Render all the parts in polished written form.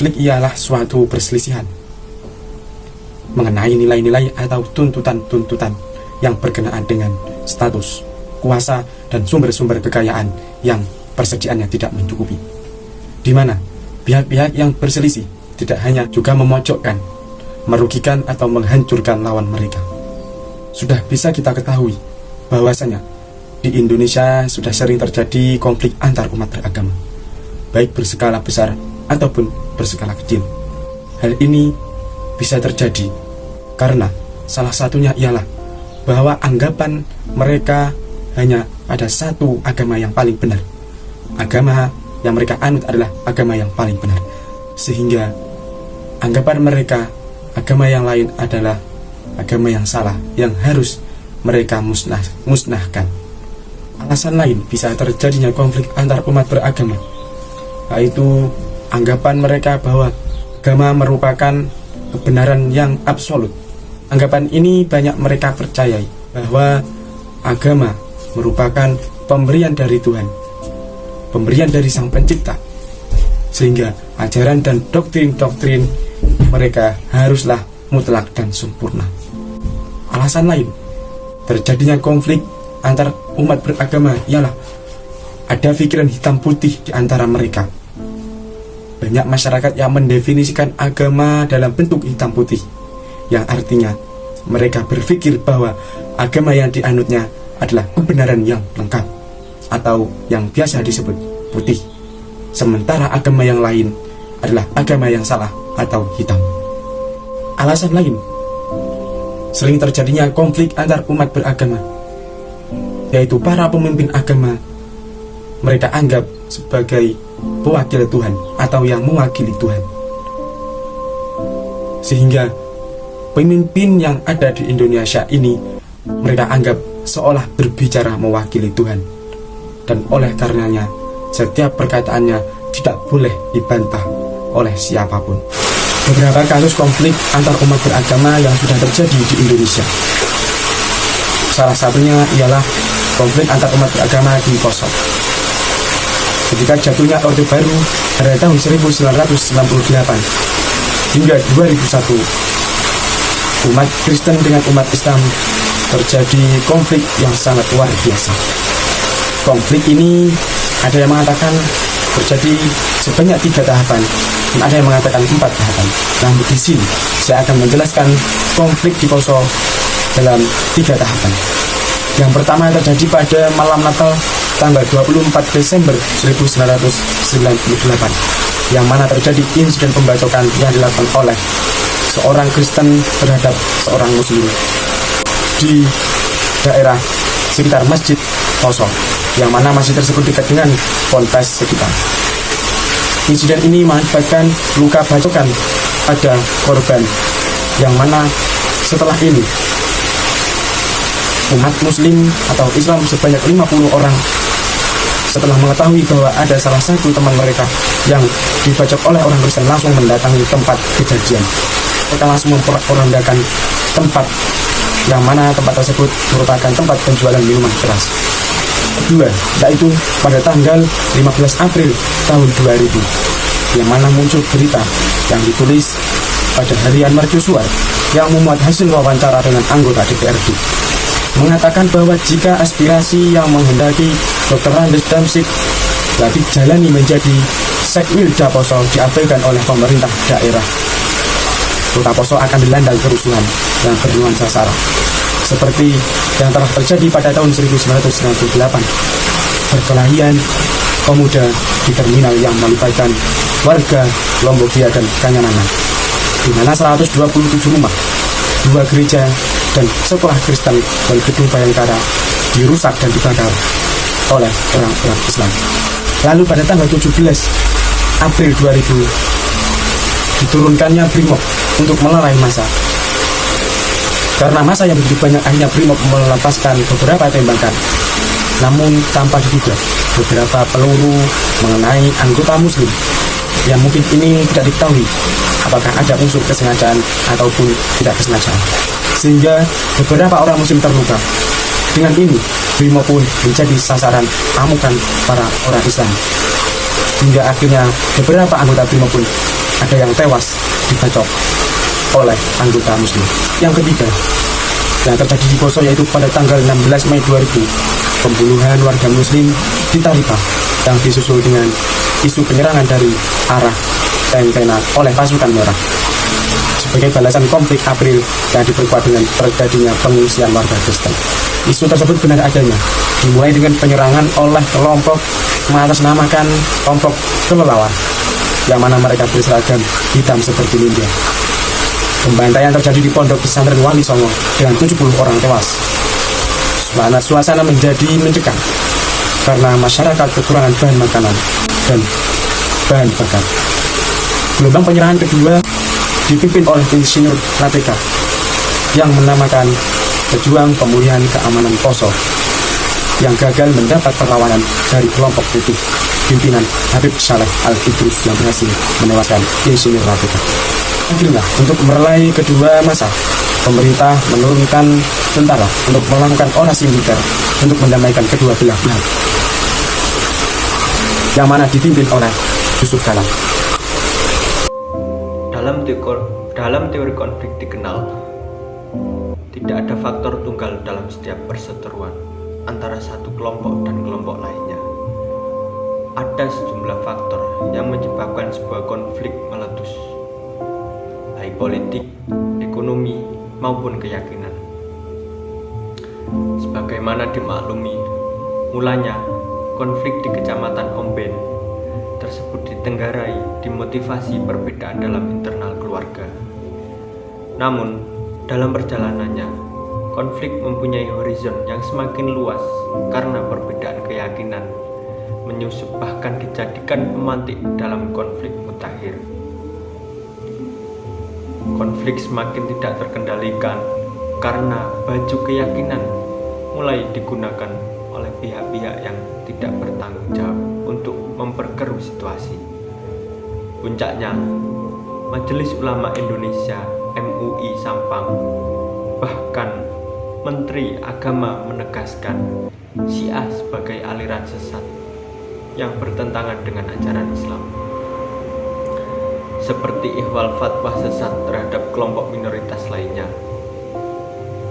Konflik ialah suatu perselisihan mengenai nilai-nilai atau tuntutan-tuntutan yang berkenaan dengan status, kuasa, dan sumber-sumber kekayaan yang persediaannya tidak mencukupi, di mana pihak-pihak yang berselisih tidak hanya juga memojokkan, merugikan, atau menghancurkan lawan mereka. Sudah bisa kita ketahui bahwasanya di Indonesia sudah sering terjadi konflik antar umat beragama, baik berskala besar ataupun berskala kecil. Hal ini bisa terjadi karena salah satunya ialah bahwa anggapan mereka hanya pada satu agama yang paling benar. Agama yang mereka anut adalah agama yang paling benar, sehingga anggapan mereka agama yang lain adalah agama yang salah, yang harus mereka musnahkan. Alasan lain bisa terjadinya konflik antar umat beragama, yaitu anggapan mereka bahwa agama merupakan kebenaran yang absolut. Anggapan ini banyak mereka percayai bahwa agama merupakan pemberian dari Tuhan, pemberian dari Sang Pencipta, sehingga ajaran dan doktrin-doktrin mereka haruslah mutlak dan sempurna. Alasan lain terjadinya konflik antar umat beragama ialah ada pikiran hitam putih di antara mereka. Banyak masyarakat yang mendefinisikan agama dalam bentuk hitam putih, yang artinya mereka berpikir bahwa agama yang dianutnya adalah kebenaran yang lengkap, atau yang biasa disebut putih, sementara agama yang lain adalah agama yang salah atau hitam. Alasan lain sering terjadinya konflik antar umat beragama, yaitu para pemimpin agama mereka anggap sebagai pewakil Tuhan atau yang mewakili Tuhan, sehingga pemimpin yang ada di Indonesia ini mereka anggap seolah berbicara mewakili Tuhan, dan oleh karenanya setiap perkataannya tidak boleh dibantah oleh siapapun. Beberapa kasus konflik antar umat beragama yang sudah terjadi di Indonesia, salah satunya ialah konflik antar umat beragama di Poso. Ketika jatuhnya Orde Baru pada tahun 1998 hingga 2001, umat Kristen dengan umat Islam terjadi konflik yang sangat luar biasa. Konflik ini ada yang mengatakan terjadi sebanyak 3 tahapan, dan ada yang mengatakan 4 tahapan. Namun di sini saya akan menjelaskan konflik di Poso dalam 3 tahapan. Yang pertama terjadi pada malam Natal tanggal 24 Desember 1998, yang mana terjadi insiden pembacokan yang dilakukan oleh seorang Kristen terhadap seorang Muslim di daerah sekitar Masjid Poso, yang mana masjid tersebut dekat dengan ponpes sekitar. Insiden ini mengakibatkan luka bacokan pada korban, yang mana setelah ini umat Muslim atau Islam sebanyak 50 orang setelah mengetahui bahwa ada salah satu teman mereka yang dibacok oleh orang Kristen langsung mendatangi tempat kejadian. Mereka langsung memporak-porandakan tempat, yang mana tempat tersebut merupakan tempat penjualan minuman keras. Kedua, yaitu pada tanggal 15 April tahun 2000, yang mana muncul berita yang ditulis pada harian Mercusuar yang memuat hasil wawancara dengan anggota DPRD, mengatakan bahwa jika aspirasi yang menghendaki Dr. Andes Damsik telah dijalani menjadi Sekmilda Poso diabaikan oleh pemerintah daerah, Kota Poso akan dilanda kerusuhan yang bernuansa sara, seperti yang telah terjadi pada tahun 1998, perkelahian pemuda di terminal yang melibatkan warga Lombok Dia dan Kanyanangan, di mana 127 rumah, 2 gereja, dan sekolah Kristen dan gedung Bayangkara dirusak dan dibakar oleh orang-orang Islam. Lalu pada tanggal 17 April 2000 diturunkannya Brimob untuk melerai massa. Karena massa yang begitu banyak, akhirnya Brimob melepaskan beberapa tembakan, namun tanpa diduga beberapa peluru mengenai anggota Muslim, yang mungkin ini tidak diketahui apakah ada unsur kesengajaan ataupun tidak kesengajaan, sehingga beberapa orang Muslim terluka. Dengan ini Brimob pun menjadi sasaran amukan para orang Islam, hingga akhirnya beberapa anggota BRIMOB pun ada yang tewas dibacok oleh anggota muslim. Yang ketiga yang terjadi di Poso yaitu pada tanggal 16 Mei 2000, pembunuhan warga muslim di Tarifa yang disusul dengan isu penyerangan dari arah Tentena oleh pasukan merah sebagai balasan konflik April yang diperkuat dengan terjadinya pengungsian warga Kristen. Isu tersebut benar adanya, dimulai dengan penyerangan oleh kelompok mengatasnamakan kelompok kelelawar yang mana mereka berseragam hitam seperti ninja. Pembantaian terjadi di pondok pesantren Wali Songo dengan 70 orang tewas. Suasana menjadi mencekam karena masyarakat kekurangan bahan makanan dan bahan bakar. Gelombang penyerangan kedua dipimpin oleh Insinyur Rateka yang menamakan Pejuang Pemulihan Keamanan Poso yang gagal mendapat perlawanan dari kelompok putih pimpinan Habib Saleh Al-Idrus yang berhasil menewaskan Insinyur Rateka. Akhirnya, untuk merelai kedua masa, pemerintah menurunkan tentara untuk melakukan orasi militer untuk mendamaikan kedua belah pihak, yang mana dipimpin oleh Yusuf Kala. Dalam teori konflik dikenal, tidak ada faktor tunggal dalam setiap perseteruan antara satu kelompok dan kelompok lainnya. Ada sejumlah faktor yang menyebabkan sebuah konflik meletus, baik politik, ekonomi, maupun keyakinan. Sebagaimana dimaklumi, mulanya konflik di Kecamatan Omben tersebut ditenggarai dimotivasi perbedaan dalam internal keluarga. Namun, dalam perjalanannya, konflik mempunyai horizon yang semakin luas karena perbedaan keyakinan menyusup bahkan dijadikan pemantik dalam konflik mutakhir. Konflik semakin tidak terkendalikan karena baju keyakinan mulai digunakan oleh pihak-pihak yang tidak bertanggung jawab untuk memperkeruh situasi. Puncaknya, Majelis Ulama Indonesia MUI Sampang, bahkan Menteri Agama menegaskan Syiah sebagai aliran sesat yang bertentangan dengan ajaran Islam. Seperti ihwal fatwa sesat terhadap kelompok minoritas lainnya.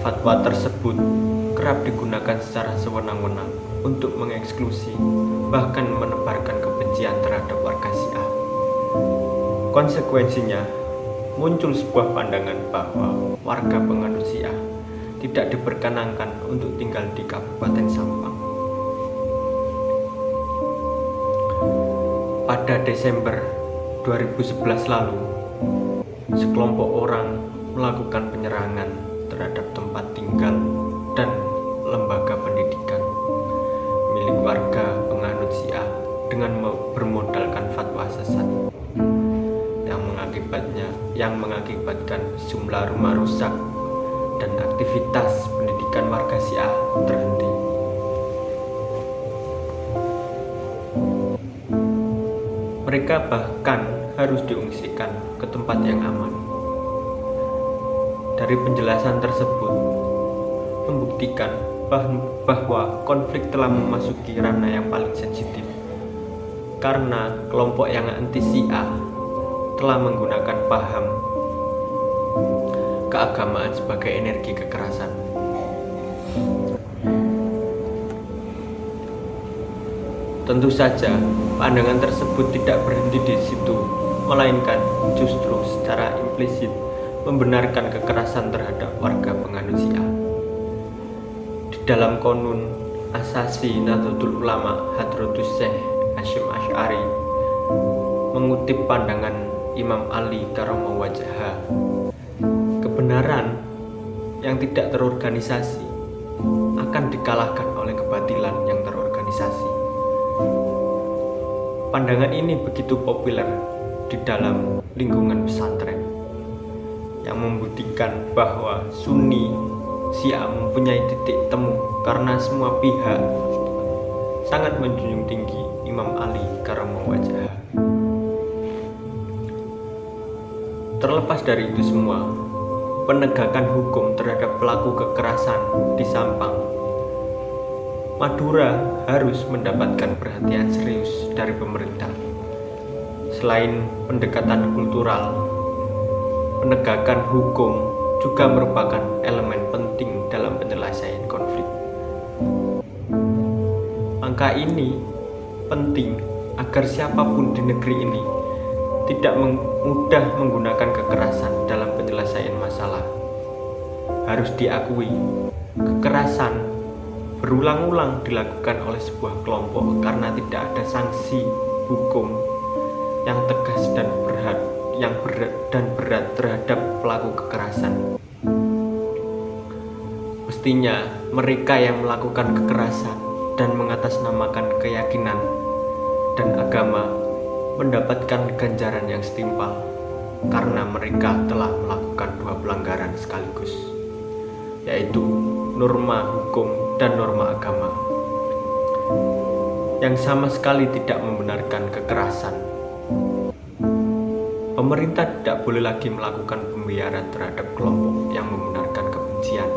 Fatwa tersebut kerap digunakan secara sewenang-wenang untuk mengeksklusi, bahkan menebarkan kebencian terhadap warga Syiah. Konsekuensinya, muncul sebuah pandangan bahwa warga penganut Syiah tidak diperkenankan untuk tinggal di Kabupaten Sampang. Pada Desember 2011 lalu, sekelompok orang melakukan penyerangan terhadap tempat tinggal dan lembaga pendidikan milik warga penganut Syiah dengan bermodalkan fatwa sesat yang mengakibatkan sejumlah rumah rusak dan aktivitas pendidikan warga Syiah terhenti. Mereka bahkan harus diungsikan ke tempat yang aman. Dari penjelasan tersebut membuktikan bahwa konflik telah memasuki ranah yang paling sensitif karena kelompok yang anti Syiah telah menggunakan paham keagamaan sebagai energi kekerasan. Tentu saja, pandangan tersebut tidak berhenti di situ, melainkan justru secara implisit membenarkan kekerasan terhadap warga penganut Syiah. Di dalam Qonun Asasi Nahdlatul Ulama Hadratus Syekh Hasyim Asy'ari mengutip pandangan Imam Ali Karomah Wajhah, kebenaran yang tidak terorganisasi akan dikalahkan oleh kebatilan yang terorganisasi. Pandangan ini begitu populer di dalam lingkungan pesantren yang membuktikan bahwa Sunni Syiah mempunyai titik temu karena semua pihak sangat menjunjung tinggi Imam Ali Karomah Wajhah. Terlepas dari itu semua, penegakan hukum terhadap pelaku kekerasan di Sampang, Madura harus mendapatkan perhatian serius dari pemerintah. Selain pendekatan kultural, penegakan hukum juga merupakan elemen penting dalam penyelesaian konflik. Angka ini penting agar siapapun di negeri ini tidak mudah menggunakan kekerasan dalam penyelesaian masalah. Harus diakui, kekerasan berulang-ulang dilakukan oleh sebuah kelompok karena tidak ada sanksi hukum yang tegas dan berat terhadap pelaku kekerasan. Mestinya mereka yang melakukan kekerasan dan mengatasnamakan keyakinan dan agama mendapatkan ganjaran yang setimpal karena mereka telah melakukan dua pelanggaran sekaligus, yaitu norma hukum dan norma agama yang sama sekali tidak membenarkan kekerasan. Pemerintah tidak boleh lagi melakukan pembiaran terhadap kelompok yang membenarkan kebencian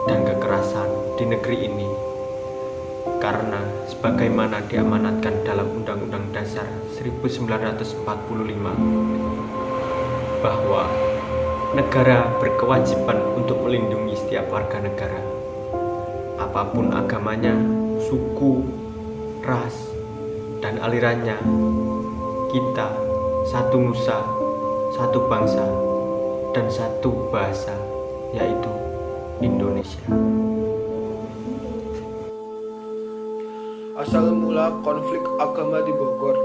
dan kekerasan di negeri ini, karena sebagaimana diamanatkan dalam Undang-Undang Dasar 1945 bahwa negara berkewajiban untuk melindungi setiap warga negara, apapun agamanya, suku, ras, dan alirannya. Kita satu nusa, satu bangsa, dan satu bahasa, yaitu Indonesia. Asal mula konflik agama di Bogor.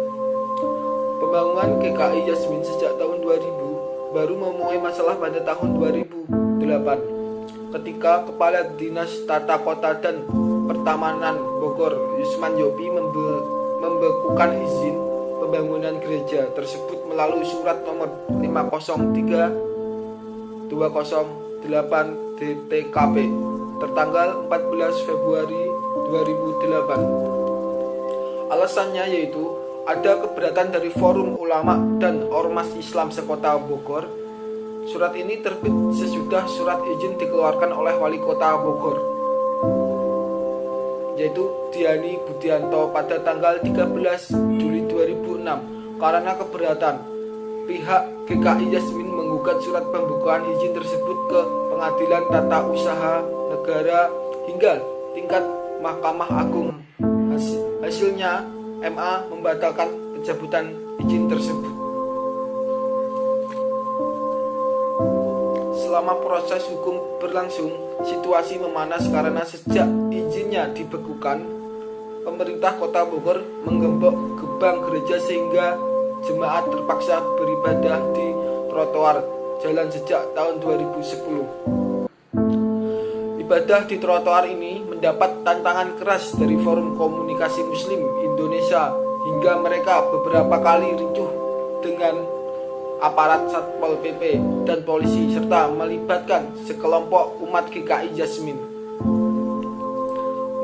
Pembangunan GKI Yasmin sejak tahun 2000 baru memulai masalah pada tahun 2008 ketika Kepala Dinas Tata Kota dan Pertamanan Bogor Yusman Yopi membekukan izin pembangunan gereja tersebut melalui surat nomor 503/2008 DTKP tertanggal 14 Februari 2008. Alasannya yaitu ada keberatan dari Forum Ulama dan Ormas Islam sekota Bogor. Surat ini terbit sesudah surat izin dikeluarkan oleh Wali Kota Bogor, yaitu Diani Budianto pada tanggal 13 Juli 2006. Karena keberatan, pihak GKI Yasmin menggugat surat pembukaan izin tersebut ke Pengadilan Tata Usaha Negara hingga tingkat Mahkamah Agung. Hasilnya, MA membatalkan pencabutan izin tersebut. Selama proses hukum berlangsung, situasi memanas karena sejak izinnya dibekukan, pemerintah Kota Bogor menggembok gerbang gereja sehingga jemaat terpaksa beribadah di trotoar jalan sejak tahun 2010. Ibadah di trotoar ini mendapat tantangan keras dari Forum Komunikasi Muslim Indonesia hingga mereka beberapa kali ricuh dengan aparat Satpol PP dan polisi serta melibatkan sekelompok umat GKI Yasmin.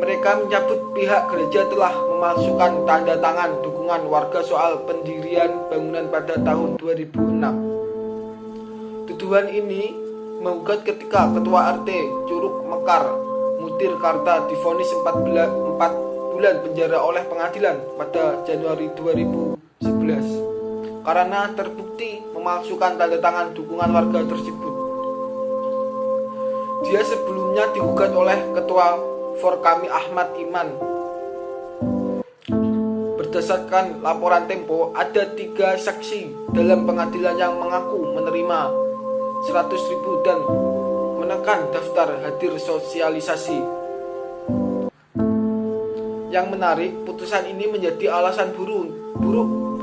Mereka menyebut pihak gereja telah memalsukan tanda tangan dukungan warga soal pendirian bangunan pada tahun 2006. Tuduhan ini menggugat ketika Ketua RT Curug Mekar Mutir Karta divonis 4 bulan penjara oleh pengadilan pada Januari 2011 karena terbukti memalsukan tanda tangan dukungan warga tersebut. Dia sebelumnya digugat oleh Ketua Forkami Ahmad Iman. Berdasarkan laporan Tempo, ada 3 saksi dalam pengadilan yang mengaku menerima 100.000 dan menekan daftar hadir sosialisasi. Yang menarik, putusan ini menjadi alasan buruk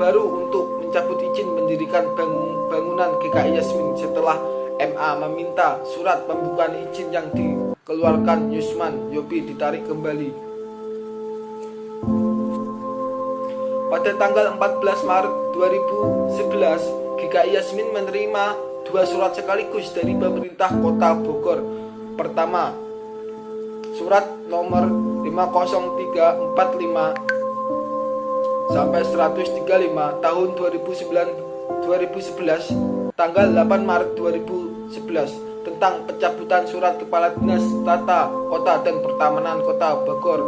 baru untuk mencabut izin mendirikan bangunan GKI Yasmin setelah MA meminta surat pembukaan izin yang dikeluarkan Yusman Yopi ditarik kembali. Pada tanggal 14 Maret 2011, GKI Yasmin menerima 2 surat sekaligus dari pemerintah Kota Bogor. Pertama, surat nomor 50345 sampai 135 tahun 2011 tanggal 8 Maret 2011 tentang pencabutan surat Kepala Dinas Tata Kota dan Pertamanan Kota Bogor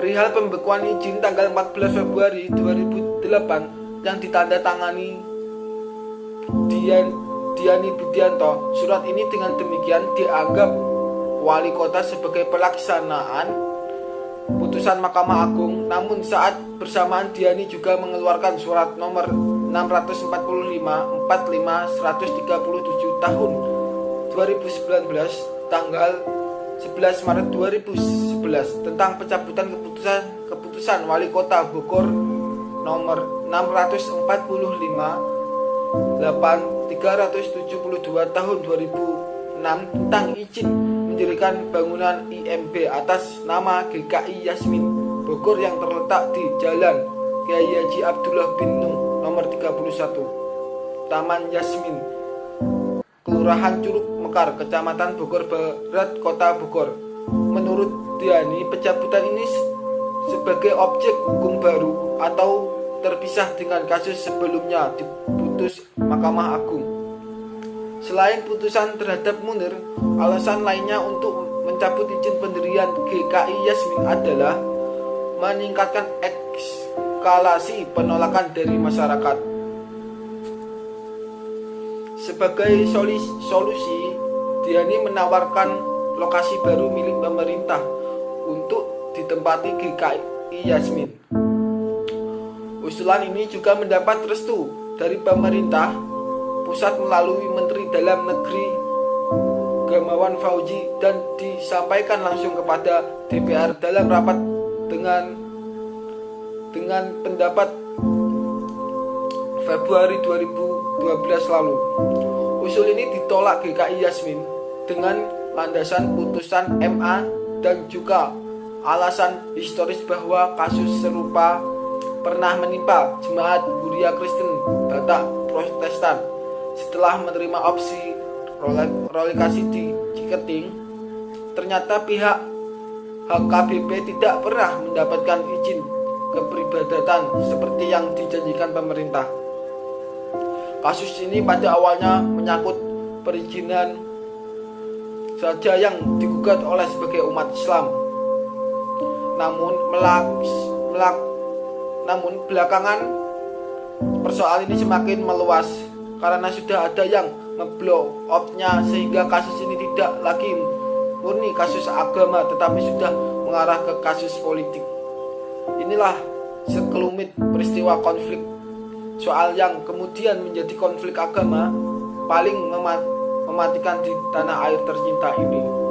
perihal pembekuan izin tanggal 14 Februari 2008 yang ditandatangani Diani Budianto. Surat ini dengan demikian dianggap wali kota sebagai pelaksanaan putusan Mahkamah Agung. Namun saat bersamaan Diani juga mengeluarkan surat nomor 645 137 tahun 2019 tanggal 11 Maret 2011 tentang pencabutan keputusan wali kota Bogor nomor 645 372 tahun 2006 tentang izin mendirikan bangunan IMB atas nama GKI Yasmin Bogor yang terletak di Jalan Kiai Haji Abdullah bin Nuh nomor 31 Taman Yasmin, Kelurahan Curug Mekar, Kecamatan Bogor Barat, Kota Bogor. Menurut Diani, pencabutan ini sebagai objek hukum baru atau terpisah dengan kasus sebelumnya diputus Mahkamah Agung. Selain putusan terhadap Munir, alasan lainnya untuk mencabut izin pendirian GKI Yasmin adalah meningkatkan eskalasi penolakan dari masyarakat. Sebagai solusi, Diani menawarkan lokasi baru milik pemerintah untuk ditempati GKI Yasmin. Usulan ini juga mendapat restu dari pemerintah pusat melalui Menteri Dalam Negeri Gamawan Fauzi dan disampaikan langsung kepada DPR dalam rapat dengan pendapat Februari 2012 lalu. Usul ini ditolak GKI Yasmin dengan landasan putusan MA dan juga alasan historis bahwa kasus serupa pernah menimpa jemaat Huria Kristen Batak Protestan. Setelah menerima opsi relokasi di Ciketing, ternyata pihak HKBP tidak pernah mendapatkan izin kepribadatan seperti yang dijanjikan pemerintah. Kasus ini pada awalnya menyangkut perizinan saja yang digugat oleh sebagai umat Islam. Namun belakangan persoalan ini semakin meluas karena sudah ada yang ngeblok opnya, sehingga kasus ini tidak lagi murni kasus agama tetapi sudah mengarah ke kasus politik. Inilah sekelumit peristiwa konflik soal yang kemudian menjadi konflik agama paling mematikan di tanah air tercinta ini.